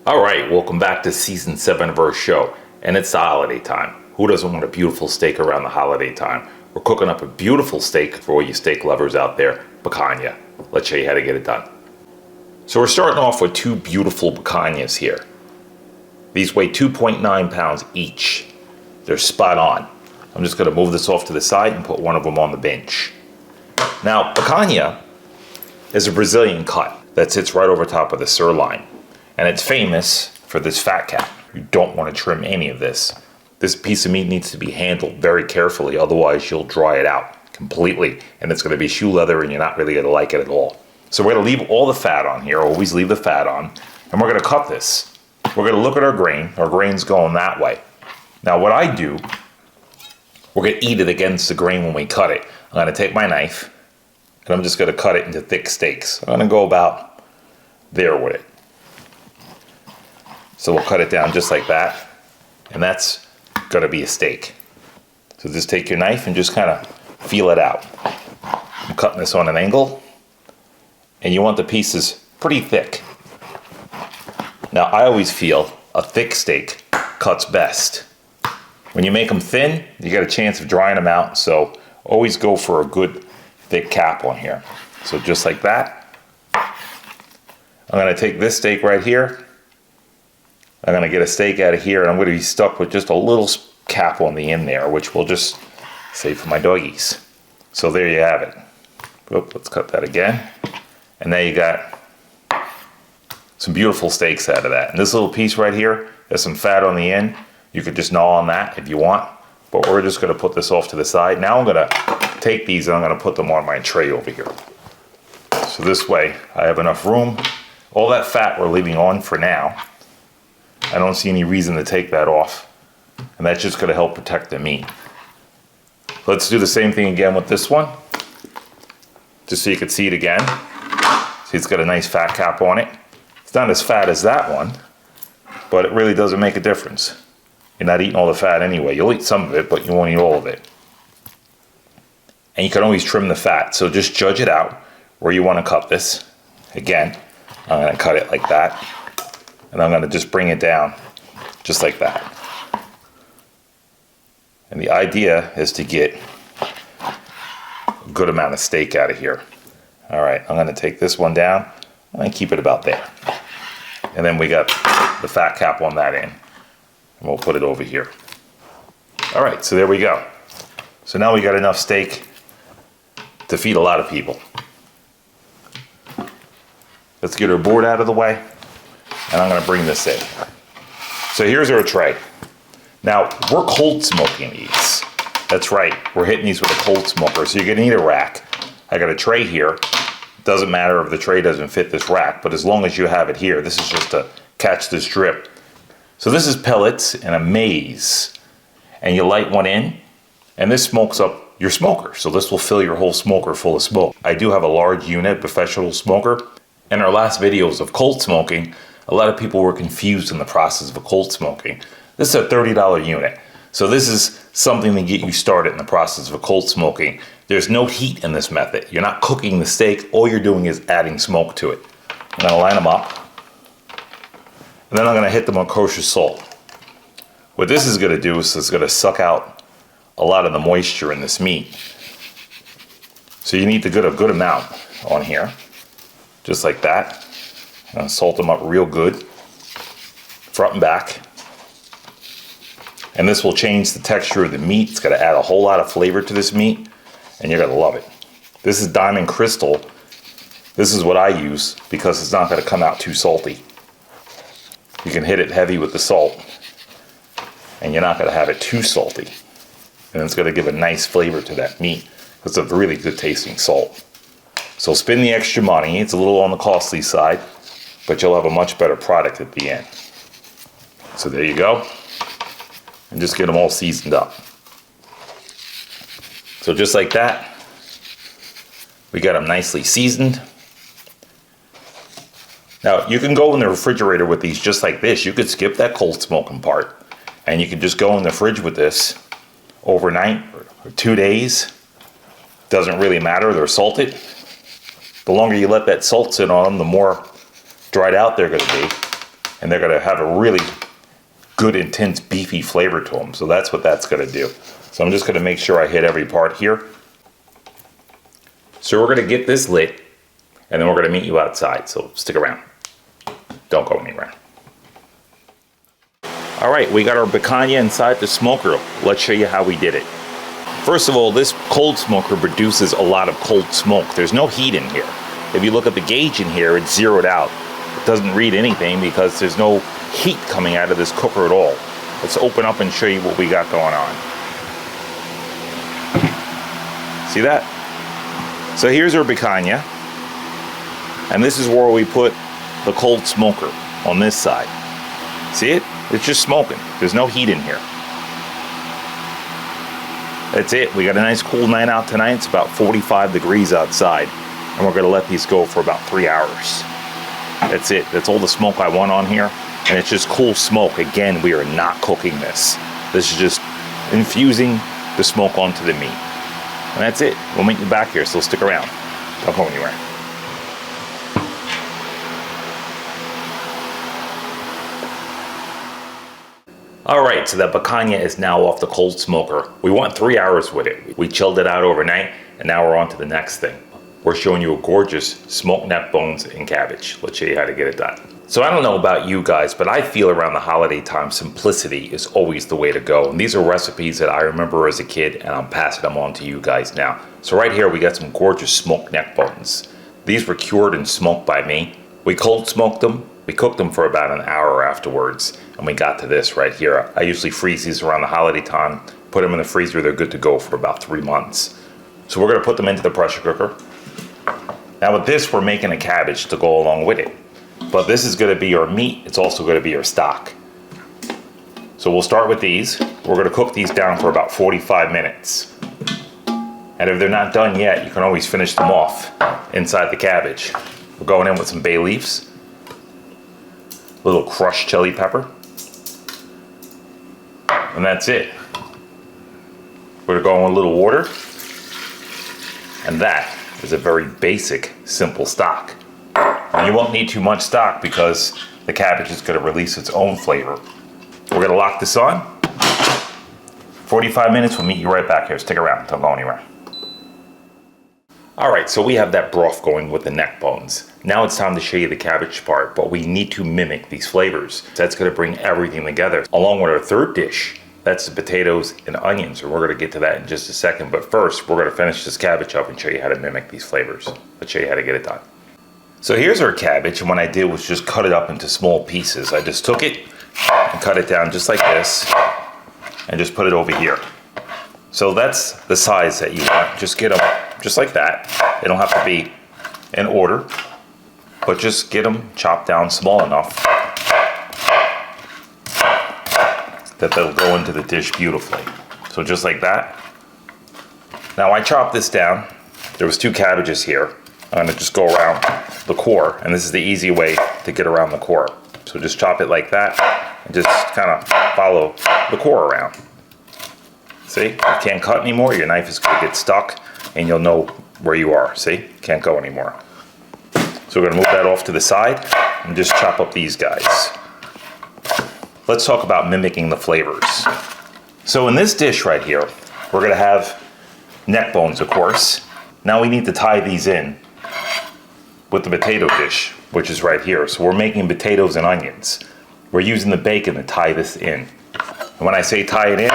All right, welcome back to season 7 of our show, and it's the holiday time. Who doesn't want a beautiful steak around the holiday time? We're cooking up a beautiful steak for all you steak lovers out there, picanha. Let's show you how to get it done. So we're starting off with 2 beautiful picanhas here. These weigh 2.9 pounds each. They're spot on. I'm just going to move this off to the side and put one of them on the bench. Now, picanha is a Brazilian cut that sits right over top of the sirloin. And it's famous for this fat cap. You don't want to trim any of this. This piece of meat needs to be handled very carefully, otherwise you'll dry it out completely, and it's going to be shoe leather and you're not really going to like it at all. So we're going to leave all the fat on here, always leave the fat on, and we're going to cut this. We're going to look at our grain's going that way. Now what I do, we're going to eat it against the grain when we cut it. I'm going to take my knife, and I'm just going to cut it into thick steaks. I'm going to go about there with it. So we'll cut it down just like that, and that's going to be a steak. So just take your knife and just kind of feel it out. I'm cutting this on an angle, and you want the pieces pretty thick. Now I always feel a thick steak cuts best. When you make them thin, you got a chance of drying them out, so always go for a good thick cap on here. So just like that. I'm going to take this steak right here. I'm going to get a steak out of here, and I'm going to be stuck with just a little cap on the end there, which we'll just save for my doggies. So there you have it. Oop, let's cut that again. And now you got some beautiful steaks out of that. And this little piece right here, there's some fat on the end. You could just gnaw on that if you want, but we're just going to put this off to the side. Now I'm going to take these and I'm going to put them on my tray over here. So this way I have enough room. All that fat we're leaving on for now. I don't see any reason to take that off, and that's just going to help protect the meat. Let's do the same thing again with this one, just so you can see it again. See, it's got a nice fat cap on it. It's not as fat as that one, but it really doesn't make a difference. You're not eating all the fat anyway. You'll eat some of it, but you won't eat all of it. And you can always trim the fat, so just judge it out where you want to cut this. Again, I'm going to cut it like that. And I'm going to just bring it down just like that. And the idea is to get a good amount of steak out of here. All right, I'm going to take this one down and keep it about there. And then we got the fat cap on that end. And we'll put it over here. All right, so there we go. So now we got enough steak to feed a lot of people. Let's get our board out of the way. And I'm going to bring this in. So here's our tray. Now, we're cold smoking these. That's right, we're hitting these with a cold smoker, so you're going to need a rack. I got a tray here. Doesn't matter if the tray doesn't fit this rack, but as long as you have it here, this is just to catch this drip. So this is pellets in a maze. And you light one in, and this smokes up your smoker. So this will fill your whole smoker full of smoke. I do have a large unit, professional smoker. In our last videos of cold smoking, a lot of people were confused in the process of a cold smoking. This is a $30 unit. So this is something to get you started in the process of a cold smoking. There's no heat in this method. You're not cooking the steak. All you're doing is adding smoke to it. I'm gonna line them up. And then I'm gonna hit them with kosher salt. What this is gonna do is it's gonna suck out a lot of the moisture in this meat. So you need to get a good amount on here. Just like that. Salt them up real good, front and back. And this will change the texture of the meat. It's going to add a whole lot of flavor to this meat, and you're going to love it. This is diamond crystal. This is what I use because it's not going to come out too salty. You can hit it heavy with the salt, and you're not going to have it too salty. And it's going to give a nice flavor to that meat. It's a really good tasting salt. So spend the extra money. It's a little on the costly side, but you'll have a much better product at the end. So there you go. And just get them all seasoned up. So just like that, we got them nicely seasoned. Now you can go in the refrigerator with these just like this. You could skip that cold smoking part, and you can just go in the fridge with this overnight or 2 days. Doesn't really matter, they're salted. The longer you let that salt sit on them, the more dried out they're going to be. and they're gonna have a really good, intense, beefy flavor to them. So that's what that's gonna do. So I'm just gonna make sure I hit every part here. So we're gonna get this lit, and then we're gonna meet you outside, so stick around. Don't go anywhere. All right, we got our picanha inside the smoker. Let's show you how we did it. First of all, this cold smoker produces a lot of cold smoke. There's no heat in here. If you look at the gauge in here, it's zeroed out. It doesn't read anything because there's no heat coming out of this cooker at all. Let's open up and show you what we got going on. See that? So here's our picanha, and this is where we put the cold smoker on this side. See it? It's just smoking. There's no heat in here. That's it. We got a nice cool night out tonight. It's about 45 degrees outside, and we're gonna let these go for about 3 hours. That's it. That's all the smoke I want on here, and it's just cool smoke. Again, we are not cooking this. This is just infusing the smoke onto the meat. And that's it. We'll meet you back here, so stick around. Don't go anywhere. All right, so that picanha is now off the cold smoker. We went 3 hours with it. We chilled it out overnight, and now we're on to the next thing. We're showing you a gorgeous smoked neck bones and cabbage. Let's show you how to get it done. So I don't know about you guys, but I feel around the holiday time, simplicity is always the way to go. And these are recipes that I remember as a kid, and I'm passing them on to you guys now. So right here, we got some gorgeous smoked neck bones. These were cured and smoked by me. We cold smoked them. We cooked them for about an hour afterwards, and we got to this right here. I usually freeze these around the holiday time, put them in the freezer. They're good to go for about 3 months. So we're gonna put them into the pressure cooker. Now with this, we're making a cabbage to go along with it. But this is gonna be our meat. It's also gonna be our stock. So we'll start with these. We're gonna cook these down for about 45 minutes. And if they're not done yet, you can always finish them off inside the cabbage. We're going in with some bay leaves, a little crushed chili pepper, and that's it. We're going with a little water, and that is a very basic, simple stock. And you won't need too much stock because the cabbage is going to release its own flavor. We're going to lock this on. 45 minutes, we'll meet you right back here. Stick around, don't go anywhere. All right, so we have that broth going with the neck bones. Now it's time to show you the cabbage part, but we need to mimic these flavors. That's gonna bring everything together. Along with our third dish, that's the potatoes and onions, and we're gonna get to that in just a second. But first, we're gonna finish this cabbage up and show you how to mimic these flavors. Let's show you how to get it done. So here's our cabbage, and what I did was just cut it up into small pieces. I just took it and cut it down just like this, and just put it over here. So that's the size that you want. Just get them just like that. They don't have to be in order, but just get them chopped down small enough that they'll go into the dish beautifully. So just like that. Now I chopped this down. There was 2 cabbages here. I'm gonna just go around the core, and this is the easy way to get around the core. So just chop it like that, and just kind of follow the core around. See, you can't cut anymore. Your knife is gonna get stuck, and you'll know where you are. See, can't go anymore. So we're gonna move that off to the side and just chop up these guys. Let's talk about mimicking the flavors. So in this dish right here, we're gonna have neck bones, of course. Now we need to tie these in with the potato dish, which is right here. So we're making potatoes and onions. We're using the bacon to tie this in. And when I say tie it in,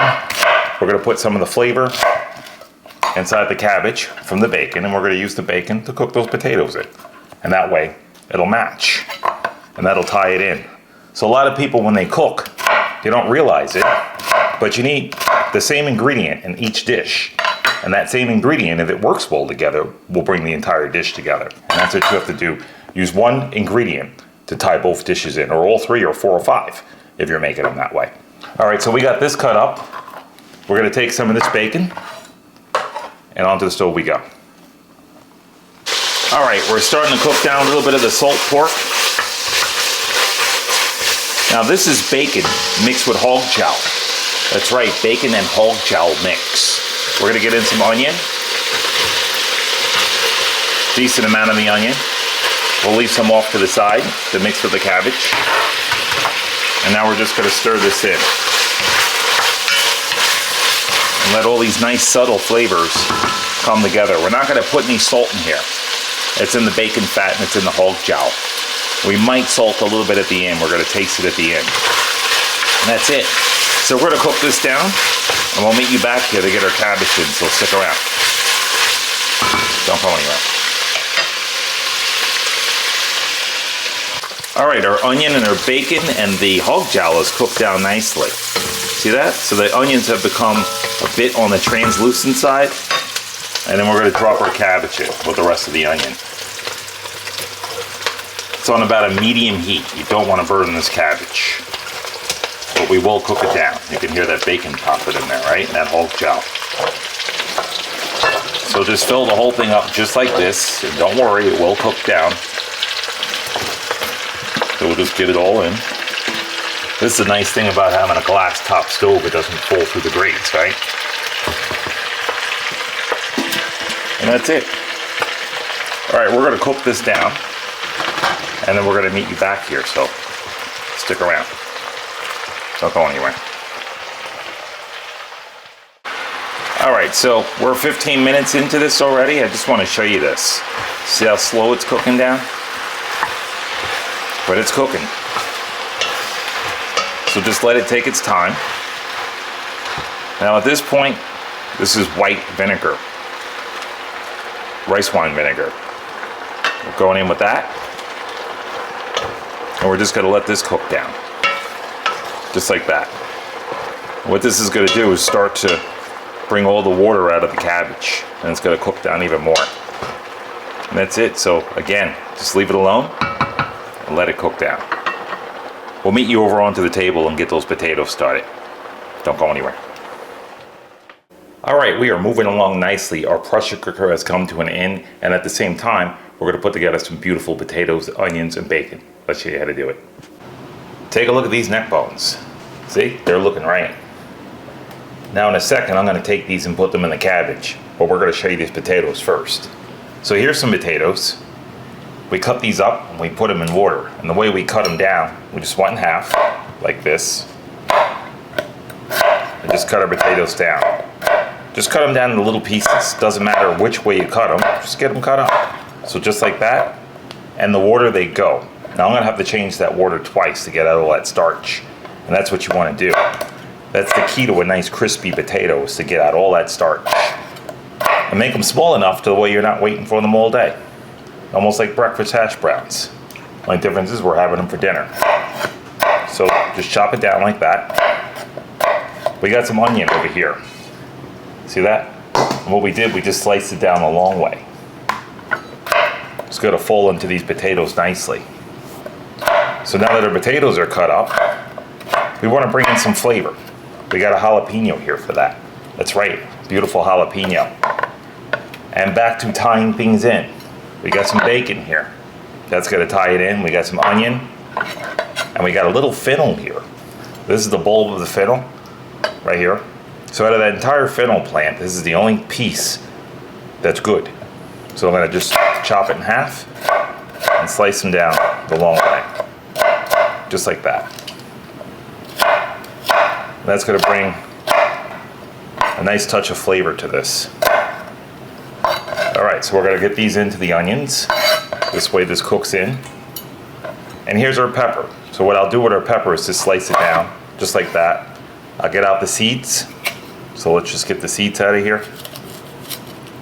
we're gonna put some of the flavor inside the cabbage from the bacon, and we're gonna use the bacon to cook those potatoes in. And that way, it'll match, and that'll tie it in. So a lot of people, when they cook, they don't realize it, but you need the same ingredient in each dish. And that same ingredient, if it works well together, will bring the entire dish together. And that's what you have to do. Use one ingredient to tie both dishes in, or all 3 or 4 or 5, if you're making them that way. All right, so we got this cut up. We're gonna take some of this bacon, and onto the stove we go. All right, we're starting to cook down a little bit of the salt pork. Now this is bacon mixed with hog jowl. That's right, bacon and hog jowl mix. We're gonna get in some onion. Decent amount of the onion. We'll leave some off to the side to mix with the cabbage. And now we're just going to stir this in. And let all these nice subtle flavors come together. We're not going to put any salt in here. It's in the bacon fat and it's in the hog jowl. We might salt a little bit at the end. We're going to taste it at the end. And that's it. So we're going to cook this down, and we'll meet you back here to get our cabbage in, so stick around. Don't go anywhere. All right, our onion and our bacon and the hog jowl is cooked down nicely. See that? So the onions have become a bit on the translucent side, and then we're going to drop our cabbage in with the rest of the onion. It's on about a medium heat. You don't want to burn this cabbage. But we will cook it down. You can hear that bacon popping in there, right? And that hog jowl. So just fill the whole thing up just like this. And don't worry, it will cook down. So we'll just get it all in. This is the nice thing about having a glass top stove. It doesn't fall through the grates, right? And that's it. All right, we're going to cook this down. And then we're going to meet you back here, so stick around. Don't go anywhere. All right, so we're 15 minutes into this already. I just want to show you this. See how slow it's cooking down? But it's cooking. So just let it take its time. Now at this point, this is white vinegar. Rice wine vinegar. We're going in with that. And we're just going to let this cook down. Just like that. What this is going to do is start to bring all the water out of the cabbage, and it's going to cook down even more. And that's it. So again, just leave it alone and let it cook down. We'll meet you over onto the table and get those potatoes started. Don't go anywhere. All right, we are moving along nicely. Our pressure cooker has come to an end, and at the same time, we're going to put together some beautiful potatoes, onions, and bacon. Let's show you how to do it. Take a look at these neck bones. See, they're looking right. Now in a second, I'm going to take these and put them in the cabbage, but we're going to show you these potatoes first. So here's some potatoes. We cut these up and we put them in water. And the way we cut them down, we just went in half, like this. And just cut our potatoes down. Just cut them down into little pieces. Doesn't matter which way you cut them, just get them cut up. So just like that, and the water they go. Now I'm going to have to change that water twice to get out all that starch. And that's what you want to do. That's the key to a nice crispy potato, is to get out all that starch. And make them small enough to the way you're not waiting for them all day. Almost like breakfast hash browns. The only difference is we're having them for dinner. So just chop it down like that. We got some onion over here. See that? And what we did, we just sliced it down a long way. It's going to fall into these potatoes nicely. So now that our potatoes are cut up, we want to bring in some flavor. We got a jalapeno here for that. That's right, beautiful jalapeno. And back to tying things in. We got some bacon here. That's going to tie it in. We got some onion. And we got a little fennel here. This is the bulb of the fennel, right here. So out of that entire fennel plant, this is the only piece that's good. So I'm going to just chop it in half and slice them down the long way. Just like that. That's going to bring a nice touch of flavor to this. All right, so we're going to get these into the onions. This way this cooks in. And here's our pepper. So what I'll do with our pepper is just slice it down, just like that. I'll get out the seeds. So let's just get the seeds out of here.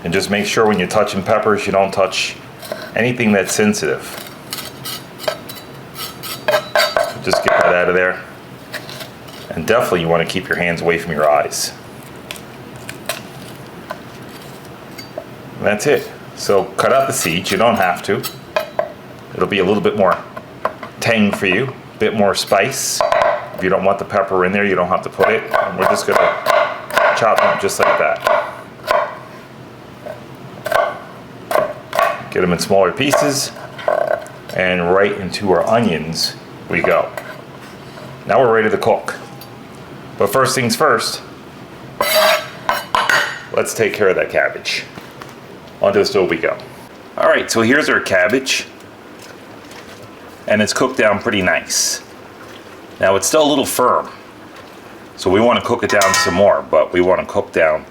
And just make sure when you're touching peppers, you don't touch anything that's sensitive. Just get that out of there. And definitely you want to keep your hands away from your eyes. And that's it. So cut out the seeds, you don't have to. It'll be a little bit more tang for you, a bit more spice. If you don't want the pepper in there, you don't have to put it. And we're just gonna chop them just like that. Get them in smaller pieces, and right into our onions we go. Now we're ready to cook. But first things first, let's take care of that cabbage. Onto the stove we go. All right, so here's our cabbage, and it's cooked down pretty nice. Now it's still a little firm, so we want to cook it down some more, but we want to cook down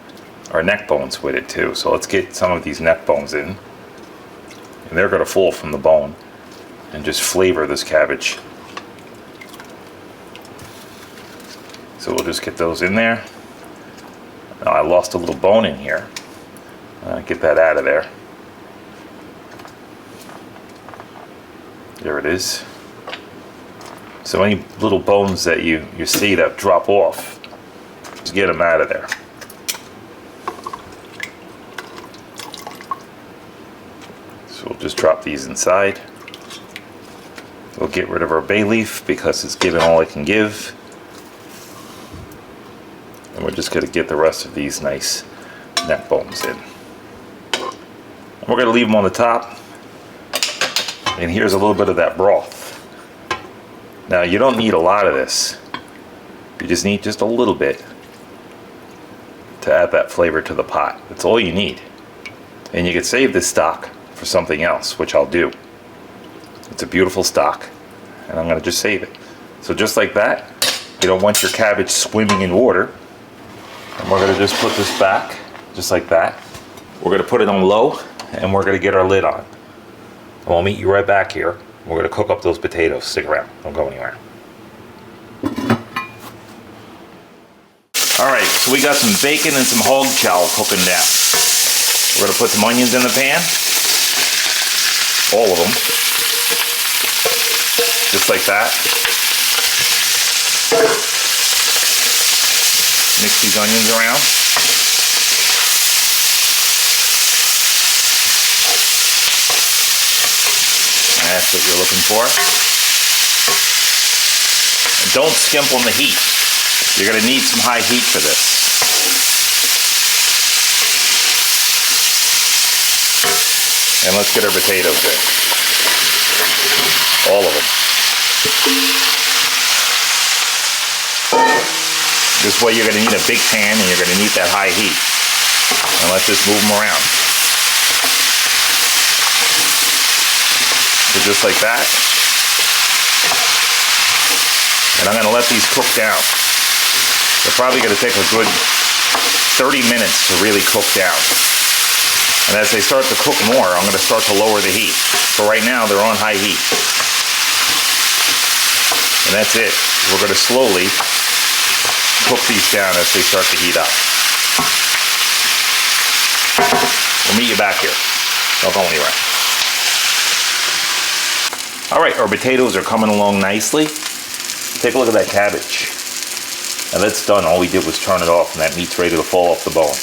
our neck bones with it too. So let's get some of these neck bones in, and they're going to fall from the bone and just flavor this cabbage. So we'll just get those in there. Now I lost a little bone in here. Get that out of there. There it is. So any little bones that you see that drop off, just get them out of there. So we'll just drop these inside. We'll get rid of our bay leaf because it's giving all it can give. And we're just going to get the rest of these nice neck bones in. And we're going to leave them on the top. And here's a little bit of that broth. Now you don't need a lot of this. You just need just a little bit to add that flavor to the pot. That's all you need. And you can save this stock for something else, which I'll do. It's a beautiful stock, and I'm going to just save it. So just like that, you don't want your cabbage swimming in water. And we're going to just put this back, just like that. We're going to put it on low, and we're going to get our lid on. And we'll meet you right back here. We're going to cook up those potatoes. Stick around. Don't go anywhere. Alright, so we got some bacon and some hog jowl cooking down. We're going to put some onions in the pan. All of them. Just like that. Mix these onions around. That's what you're looking for. And don't skimp on the heat. You're going to need some high heat for this. And let's get our potatoes in. All of them. This way you're going to need a big pan and you're going to need that high heat. And let's just move them around. So just like that. And I'm going to let these cook down. They're probably going to take a good 30 minutes to really cook down. And as they start to cook more, I'm going to start to lower the heat. But right now they're on high heat. And that's it. We're going to slowly cook these down as they start to heat up. We'll meet you back here. Don't go anywhere. Alright, our potatoes are coming along nicely. Take a look at that cabbage. And that's done. All we did was turn it off and that meat's ready to fall off the bone.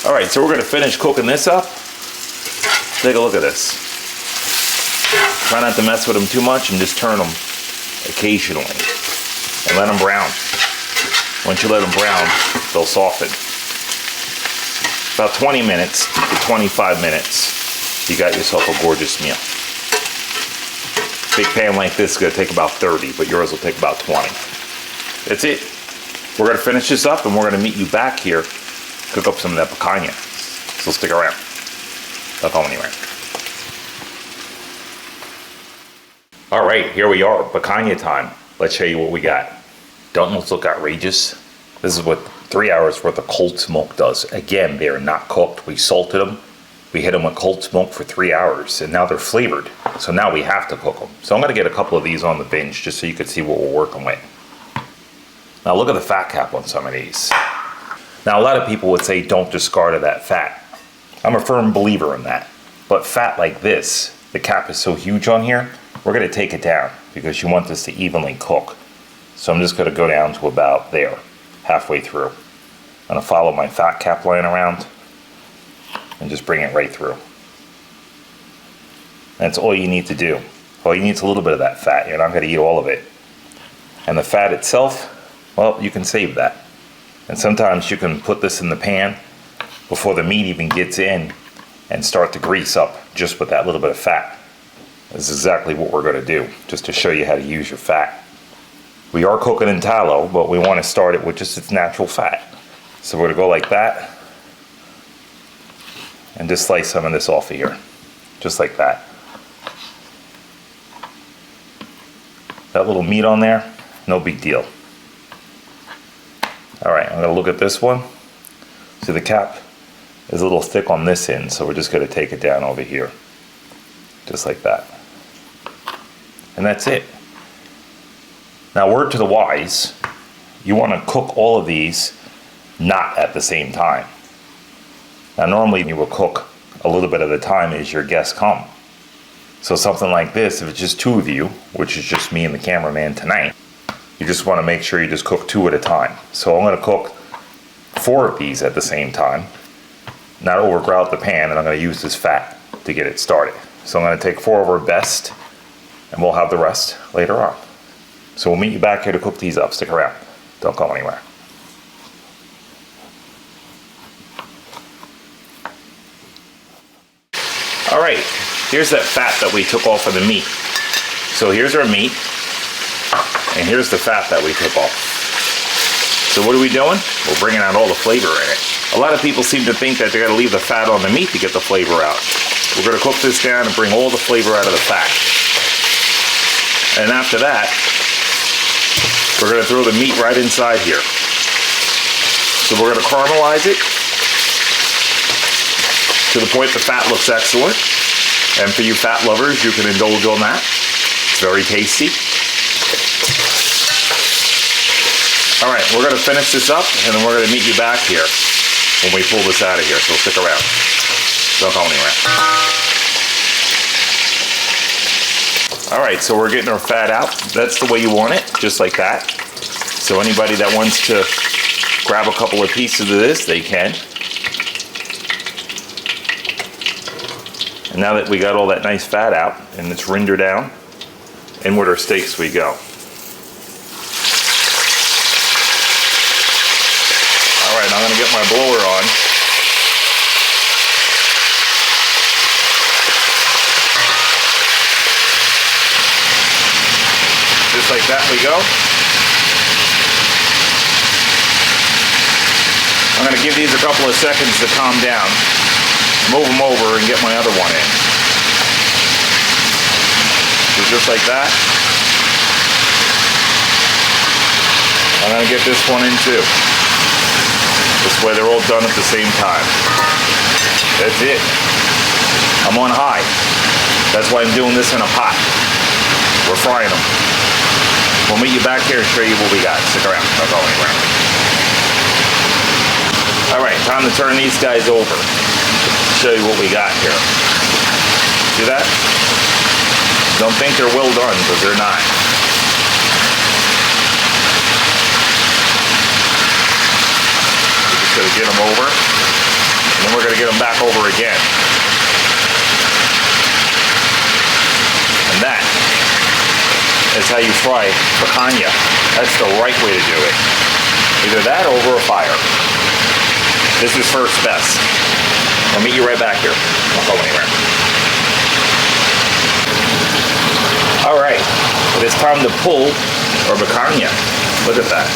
Alright, so we're going to finish cooking this up. Take a look at this. Try not to mess with them too much and just turn them occasionally. And let them brown. Once you let them brown, they'll soften. About 20 minutes to 25 minutes, you got yourself a gorgeous meal. Big pan like this is going to take about 30, but yours will take about 20. That's it. We're going to finish this up and we're going to meet you back here, cook up some of that picanha. So stick around. Don't go anywhere. All right, here we are, picanha time. Let's show you what we got. Don't look outrageous. This is what 3 hours worth of cold smoke does. Again, they are not cooked. We salted them. We hit them with cold smoke for 3 hours, and now they're flavored. So now we have to cook them. So I'm going to get a couple of these on the bench just so you can see what we're working with. Now look at the fat cap on some of these. Now a lot of people would say don't discard of that fat. I'm a firm believer in that. But fat like this, the cap is so huge on here, we're going to take it down because you want this to evenly cook. So I'm just going to go down to about there, halfway through. I'm going to follow my fat cap line around and just bring it right through. That's all you need to do. All you need is a little bit of that fat. You're not going to eat all of it. And the fat itself, well, you can save that. And sometimes you can put this in the pan before the meat even gets in and start to grease up just with that little bit of fat. This is exactly what we're going to do, just to show you how to use your fat. We are cooking in tallow, but we want to start it with just its natural fat. So we're going to go like that and just slice some of this off of here, just like that. That little meat on there, no big deal. All right, I'm gonna look at this one. See, the cap is a little thick on this end, so we're just gonna take it down over here. Just like that. And that's it. Now, word to the wise, you wanna cook all of these not at the same time. Now, normally you will cook a little bit at a time as your guests come. So something like this, if it's just two of you, which is just me and the cameraman tonight, you just want to make sure you just cook 2 at a time. So I'm going to cook 4 of these at the same time, not overcrowd the pan, and I'm going to use this fat to get it started. So I'm going to take 4 of our best, and we'll have the rest later on. So we'll meet you back here to cook these up. Stick around. Don't go anywhere. All right, here's that fat that we took off of the meat. So here's our meat, and here's the fat that we took off. So what are we doing? We're bringing out all the flavor in it. A lot of people seem to think that they gotta leave the fat on the meat to get the flavor out. We're gonna cook this down and bring all the flavor out of the fat. And after that, we're gonna throw the meat right inside here. So we're gonna caramelize it to the point the fat looks excellent. And for you fat lovers, you can indulge on that. It's very tasty. All right, we're gonna finish this up, and then we're gonna meet you back here when we pull this out of here, so stick around. Don't go anywhere. All right, so we're getting our fat out. That's the way you want it, just like that. So anybody that wants to grab a couple of pieces of this, they can. And now that we got all that nice fat out and it's rendered down, in with our steaks we go. All right, I'm gonna get my blower on. Just like that we go. I'm gonna give these a couple of seconds to calm down. Move them over and get my other one in. So just like that. I'm gonna get this one in too. This way they're all done at the same time. That's it. I'm on high. That's why I'm doing this in a pot. We're frying them. We'll meet you back here and show you what we got. Stick around. Don't go anywhere. All right, time to turn these guys over. Show you what we got here. See that? Don't think they're well done, because they're not. We're just gonna get them over, and then we're gonna get them back over again. And that is how you fry picanha. That's the right way to do it. Either that or over a fire. This is first best. I'll meet you right back here. Don't go anywhere. All right, it is time to pull our picanha. Look at that.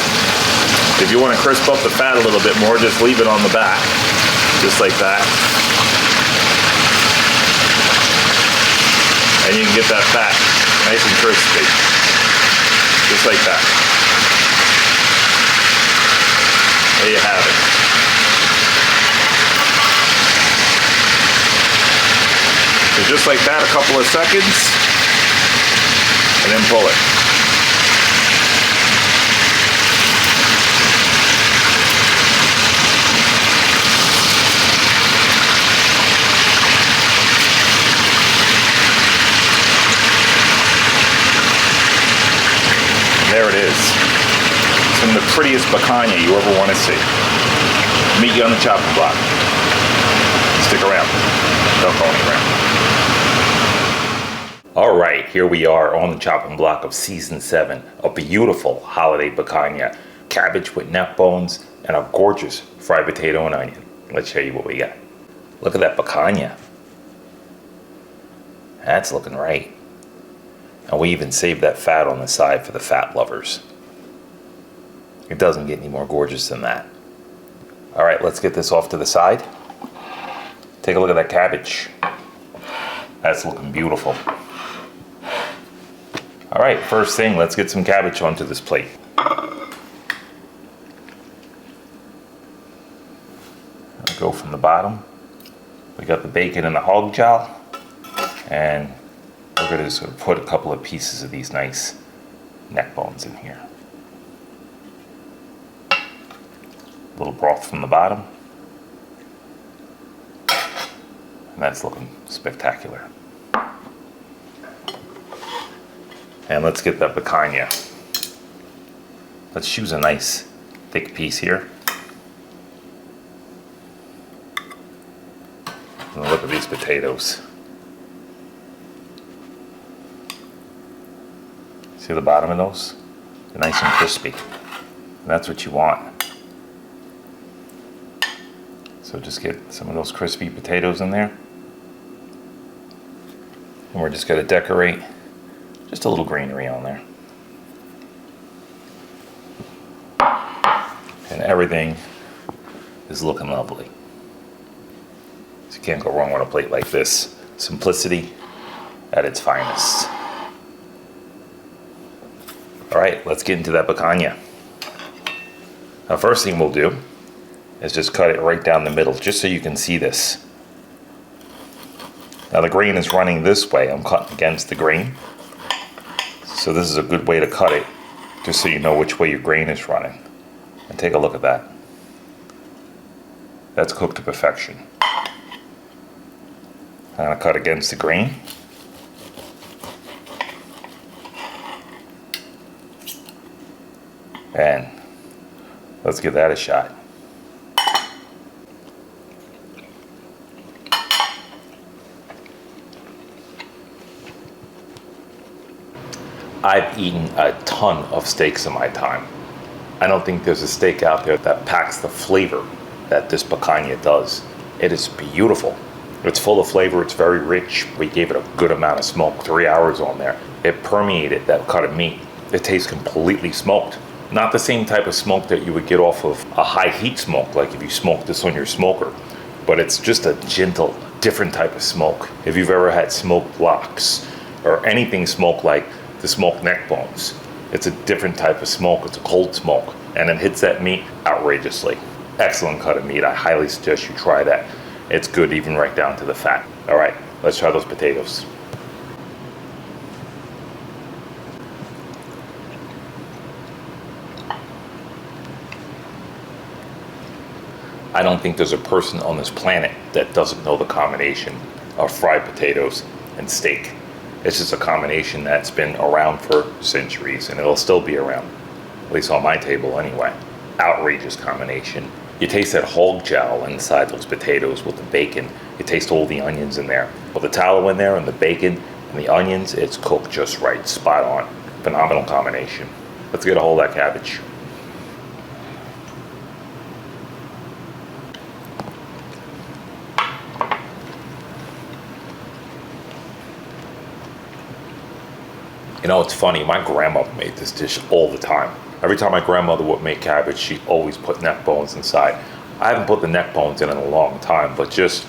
If you want to crisp up the fat a little bit more, just leave it on the back, just like that. And you can get that fat nice and crispy, just like that. There you have it. So just like that, a couple of seconds, and then pull it. And there it is. Some of the prettiest picanha you ever want to see. Meet you on the chopping block. Stick around. Don't go anywhere. All right, here we are on the chopping block of season 7, a beautiful holiday picanha, cabbage with neck bones, and a gorgeous fried potato and onion. Let's show you what we got. Look at that picanha. That's looking right. And we even saved that fat on the side for the fat lovers. It doesn't get any more gorgeous than that. All right, let's get this off to the side. Take a look at that cabbage. That's looking beautiful. All right, first thing, let's get some cabbage onto this plate. I'll go from the bottom. We got the bacon and the hog jowl, and we're gonna just put a couple of pieces of these nice neck bones in here. A little broth from the bottom. And that's looking spectacular. And let's get that picanha. Let's choose a nice thick piece here. And look at these potatoes. See the bottom of those? They're nice and crispy. And that's what you want. So just get some of those crispy potatoes in there. And we're just going to decorate just a little greenery on there. And everything is looking lovely. So you can't go wrong with a plate like this. Simplicity at its finest. All right, let's get into that picanha. Now, first thing we'll do is just cut it right down the middle, just so you can see this. Now the grain is running this way. I'm cutting against the grain. So this is a good way to cut it, just so you know which way your grain is running. And take a look at that. That's cooked to perfection. I'm gonna cut against the grain. And let's give that a shot. I've eaten a ton of steaks in my time. I don't think there's a steak out there that packs the flavor that this picanha does. It is beautiful. It's full of flavor, it's very rich. We gave it a good amount of smoke, 3 hours on there. It permeated that cut of meat. It tastes completely smoked. Not the same type of smoke that you would get off of a high heat smoke, like if you smoke this on your smoker. But it's just a gentle, different type of smoke. If you've ever had smoked blocks or anything smoked like the smoked neck bones, it's a different type of smoke. It's a cold smoke, and it hits that meat outrageously. Excellent cut of meat. I highly suggest you try that. It's good even right down to the fat. All right, let's try those potatoes. I don't think there's a person on this planet that doesn't know the combination of fried potatoes and steak. It's just a combination that's been around for centuries, and it'll still be around, at least on my table anyway. Outrageous combination. You taste that hog jowl inside those potatoes with the bacon. You taste all the onions in there. With the tallow in there and the bacon and the onions, it's cooked just right, spot on. Phenomenal combination. Let's get a hold of that cabbage. You know, it's funny, my grandmother made this dish all the time. Every time my grandmother would make cabbage, she always put neck bones inside. I haven't put the neck bones in a long time, but just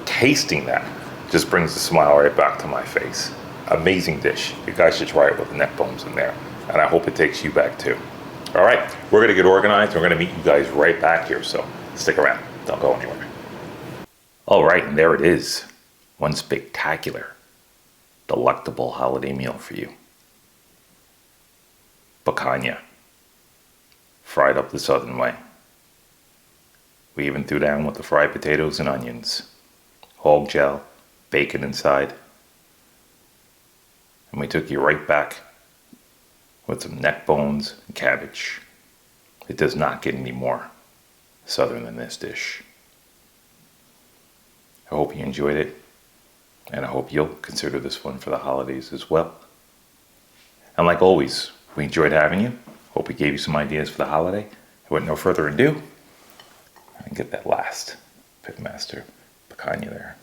tasting that just brings a smile right back to my face. Amazing dish. You guys should try it with the neck bones in there. And I hope it takes you back too. All right, we're gonna get organized. We're gonna meet you guys right back here, so stick around. Don't go anywhere. All right, and there it is. One spectacular, delectable holiday meal for you. Picanha, fried up the southern way. We even threw down with the fried potatoes and onions, hog jowl, bacon inside, and we took you right back with some neck bones and cabbage. It does not get any more southern than this dish. I hope you enjoyed it, and I hope you'll consider this one for the holidays as well. And like always, we enjoyed having you. Hope we gave you some ideas for the holiday. With no further ado, I can get that last Pitmaster picanha there.